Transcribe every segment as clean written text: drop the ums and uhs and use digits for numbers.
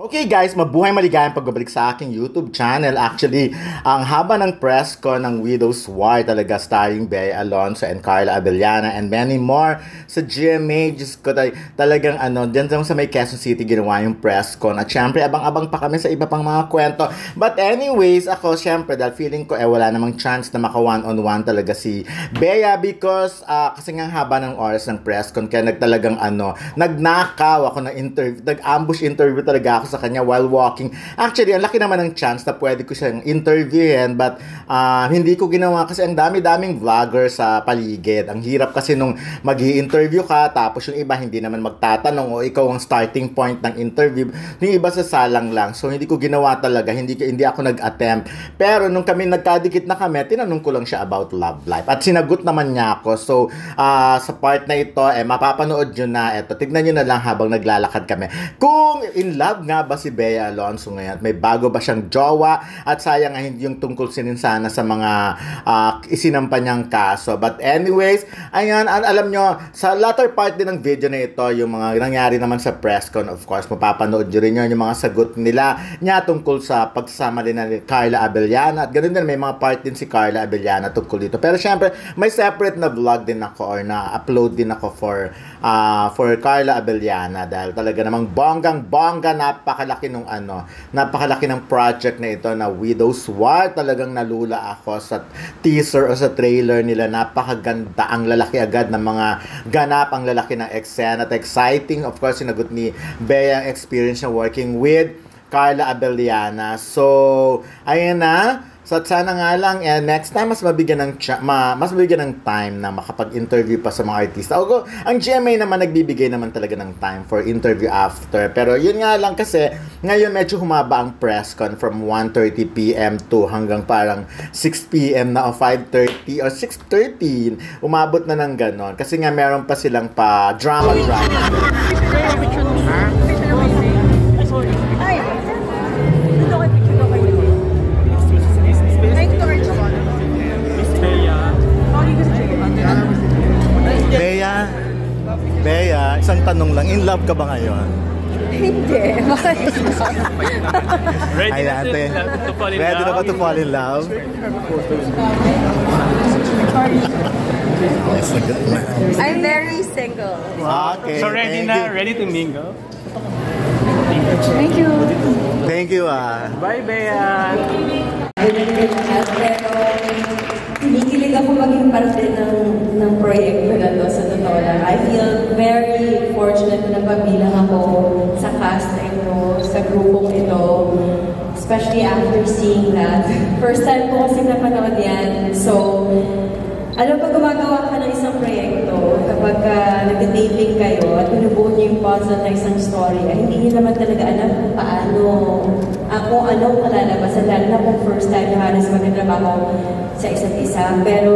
Okay guys, mabuhay maligayang pagbabalik sa aking YouTube channel. Actually, ang haba ng press ko ng Widow's War talaga, starring Bea Alonzo and Carla Abellana and many more sa GMA. Just ko talagang dyan sa may Quezon City ginawa yung press ko. At syempre, abang-abang pa kami sa iba pang mga kwento. But anyways, ako syempre, dahil feeling ko wala namang chance na maka one-on-one talaga si Bea because kasi nga haba ng oras ng press con, kaya nagnakaw ako ng interview, nag-ambush interview talaga ako sa kanya while walking. Actually, ang laki naman ng chance na pwede ko siyang interviewin, but hindi ko ginawa kasi ang dami-daming vlogger sa paligid. Ang hirap kasi nung mag-i-interview ka, tapos yung iba hindi naman magtatanong o ikaw ang starting point ng interview. Yung iba sa salang lang. So, hindi ko ginawa talaga. Hindi ako nag-attempt. Pero nung kami nagkadikit na kami, tinanong ko lang siya about love life. At sinagot naman niya ako. So, sa part na ito, mapapanood nyo na. Ito, tignan nyo na lang habang naglalakad kami. Kung in love nga ba si Bea Alonzo ngayon? May bago ba siyang jowa? At sayang nga hindi yung tungkol sana sa mga isinampa niyang kaso. But anyways, ayan, alam nyo, sa latter part din ng video na ito, yung mga nangyari naman sa press con, of course, mapapanood nyo rin yun, yung mga sagot nila niya tungkol sa pagsasama din ni Carla Abellana. At ganoon din, may mga part din si Carla Abellana tungkol dito. Pero syempre, may separate na vlog din ako or na-upload din ako for Carla Abellana dahil talaga namang bonggang-bongga, napakalaki ng project na ito na Widow's War. Talagang nalula ako sa teaser o sa trailer nila. Napakaganda, ang lalaki agad ng mga ganap, ang lalaki ng eksena at exciting. Of course, sinagot ni Bea ang experience niya working with Carla Abellana. So, ayan na. So, sana nga lang, next time, mas mabigyan ng time na makapag-interview pa sa mga artista. Although, ang GMA naman, nagbibigay naman talaga ng time for interview after. Pero, yun nga lang kasi, ngayon medyo humaba ang press con from 1:30 PM to hanggang parang 6 PM na o 5:30 or 6:30. Umabot na ng ganon. Kasi nga, meron pa silang drama. Bea, isang tanong lang, in love ka ba ngayon? Hindi. Ready na ba to fall in love? I'm very single. Okay. So ready to mingle? Thank you. Thank you. Bye, Bea. Kinikilig ako maging parte ng proyekto na to, sa totoo lang. I feel very fortunate na pabilang ako sa cast na ito, sa grupong ito, especially after seeing that. First time ko kasi napanood yan. So, alam pa gumagawa ka ng isang proyekto, kapag nag-taping kayo at pinubuo niyo yung puzzle na isang story, hindi niyo naman talaga alam kung paano, kung anong malalabasan, lalo na kung first time na halos magkatrabaho sa isa't isa. Pero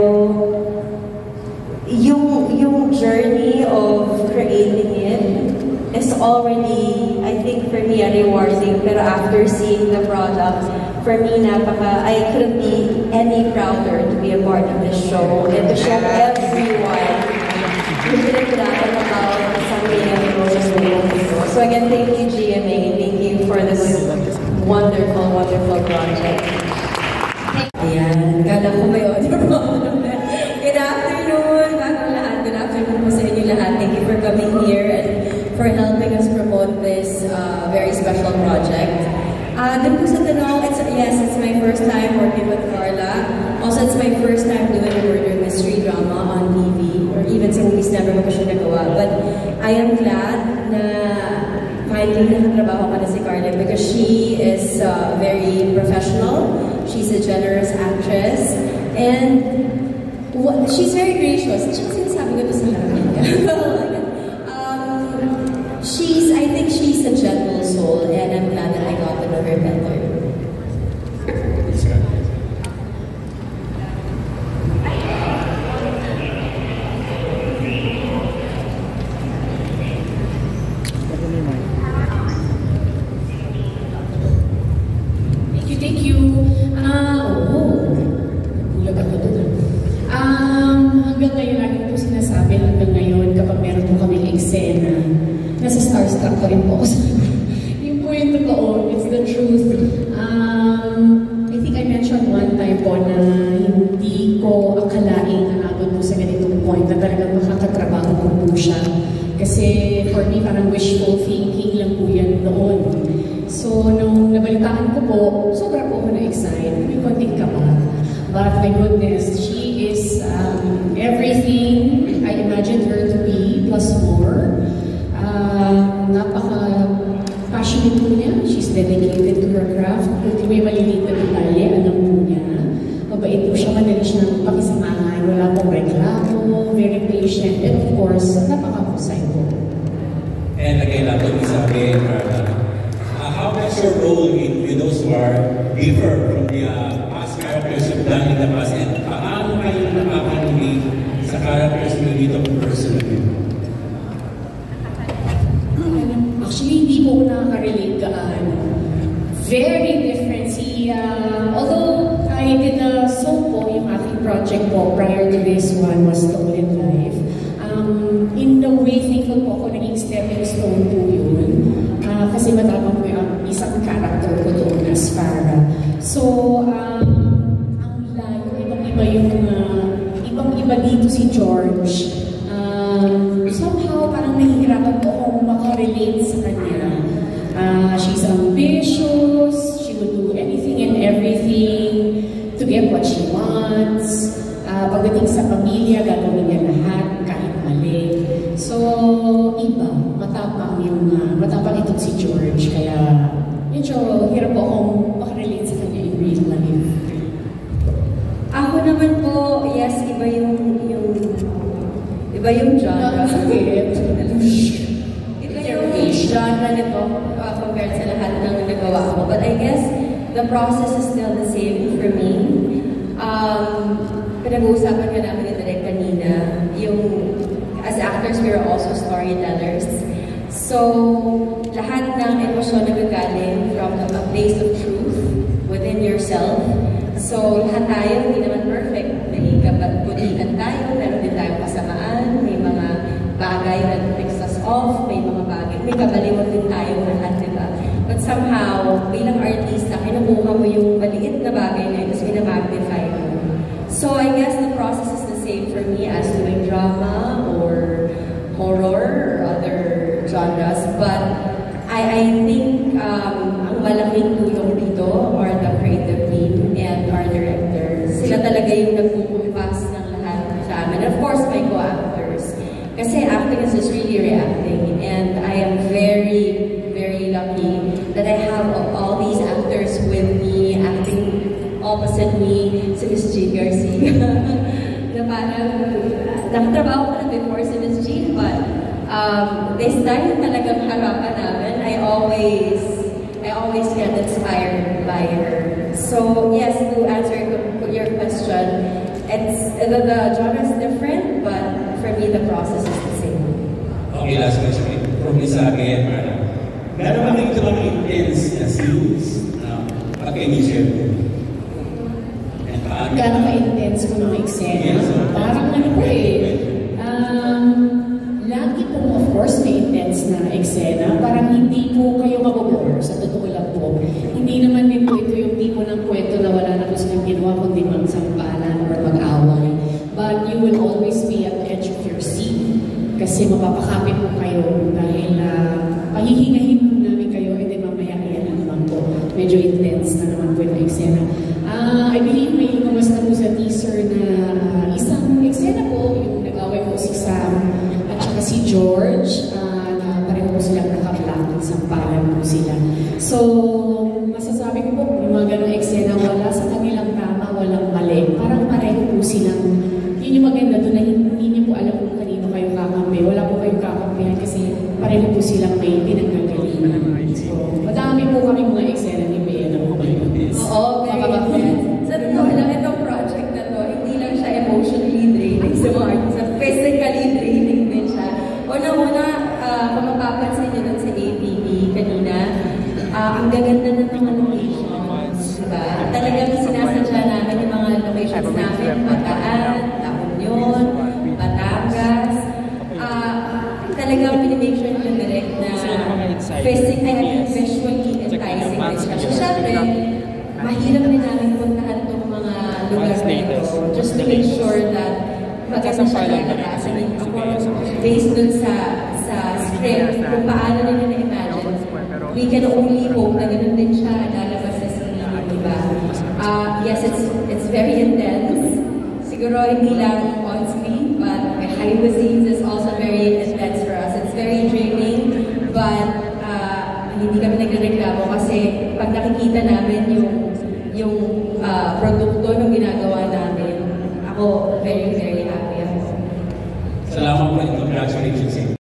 yung journey of creating it is already, I think for me, rewarding. Pero after seeing the product, for me, I couldn't be any prouder to be a part of this show and to show everyone who didn't know about something of the process. So again, thank you GMA, thank you for this wonderful, wonderful project. Ayan, kala ko may audio problem. Good afternoon, good afternoon po sa inyo lahat. Thank you for coming here and for helping us promote this very special project. Dun po sa tanong, it's my first time working with Carla. Also, it's my first time doing a murder mystery drama on TV, or even sa movies never ko pa siya nagawa. But I am glad na finally nakatrabaho ka na si Carla because she is very professional. She's a generous actress. And she's very gracious. Sinasabi ko ito sa lahat. I think she's a gentle soul, and I'm glad that I got to know her better. Thank you. Hanggang ngayon, lagi po sinasabi hanggang ngayon kapag meron truth. I think I mentioned one time po na hindi ko akalain na abot po sa ganitong point na talagang makakatrabaho ko po siya. Kasi for me, parang wishful thinking lang po yan noon. So, nung nabalitaan ko po, sobra po ako na-excite. May konting kaba. But my goodness, she is everything I imagined her to be, plus more. Napaka-passionate po niya. She's dedicated to her craft. Kung may maliliit na detalye, alam po niya. Mabait po siya, madali siya ng pakisamahan. Wala pong reklamo, very patient, and of course, napaka-husay po. And again, ako sabi, how does your role in Widows War differ from the past characters you've done in the past? And paano kayo nakakanulig sa characters nyo dito personally? Actually, hindi po nakaka-relate gaano. Very different. Although I did a soap po, yung aking project po prior to this one was Stolen Life. In the way, thankful po ako naging stepping stone po yun. Kasi matapang po yung isang character ko doon as Farah. So, ang layo, ibang-iba yung ibang-iba dito si George. Somehow, parang nahihirapan po akong makarelate sa kanya. She's ambitious, she would do anything and everything to get what she wants. Pagdating sa pamilya, gagawin niya lahat, kahit mali. So, iba, matapang itong si George. Kaya, medyo hirap po akong makarelate sa kanya in real life. Ako naman po, yes, iba yung genre. Iba yung genre nito compared sa lahat ng nagawa ko. But I guess the process is still the same for me. Pinag-uusapan ka namin ni Direk kanina, as actors, we are also storytellers. So, lahat ng emosyon na gagaling from a place of truth within yourself. So, lahat tayo, hindi naman perfect. May kabutihan tayo, meron din tayong kasamaan, may mga bagay na picks us off, may mga bagay, may kabaliwan din tayo lahat, diba? But somehow, bilang artista, kinukuha mo yung maliit na bagay na yun, tapos minamagnify mo. So, I guess the process is the same for me as doing drama or horror or other genres. But I think ang malaking tulong dito are the creative team and our director. Sila talaga yung nagpukumpas ng lahat sa amin. And of course, my co-actors. Kasi acting is just really reacting. And I am very, very lucky that I have all these actors with me, acting opposite me, si Miss Jean Garcia. Na parang, nakatrabaho ko na before si Miss Jean, but this time talagang harapan namin, I always get inspired by her. So yes, to answer your question, the genre is different, but for me the process is the same. Okay, last question from Lisa again, Marla. Gano'n ba kayo ito ang intense na scenes? What can you share? Gano'n ka-intense ko ng eksena? Parang ano po lagi po, of course, may intense na eksena. Parang hindi po kayo mabobore, sa totoo lang po. Hindi naman din po ito yung tipo ng kwento na wala na po silang ginawa, kundi magsampalan or mag-away. But you will always be at the edge of your seat. Kasi mapapakapit po kayo dahil pahihingahin po namin kayo, and then mamaya kaya naman po. Medyo intense na naman po yung eksena. I believe may lumabas na po sa teaser na isang eksena po, yung nag-away po si Sam at saka si George, na pareho po silang naka-black, sampalan po sila. So, masasabi ko po, yung mga ganong eksena, wala sa kanilang tama, walang mali. Parang pareho po silang, yun yung maganda doon na hindi niyo po alam kung kanino kayo kakampi. Wala po kayong kakampihan kasi pareho po silang may pinagkagalingan. So, madami po kami mga eksena ni Bea na po kayo. Oo, very good. Sa totoo lang, itong project na to, hindi lang siya emotionally draining sa mga artista, physically draining din siya. Una-una, kung mapapansin nyo dun sa APB kanina, ang gaganda ng mga locations, diba? Talagang sinasadya namin yung mga locations namin, Bataan, La Union, Batangas. Talagang pinimake sure nyo direct na physically, visually enticing din siya. ilalabas. I mean, based dun sa script, kung paano nila na-imagine, we can only hope na ganun din siya lalabas sa screen, diba? Yes, it's very intense. Siguro hindi lang on screen, but behind the scenes is also very intense for us. It's very draining, but hindi kami nagreklamo kasi pag nakikita namin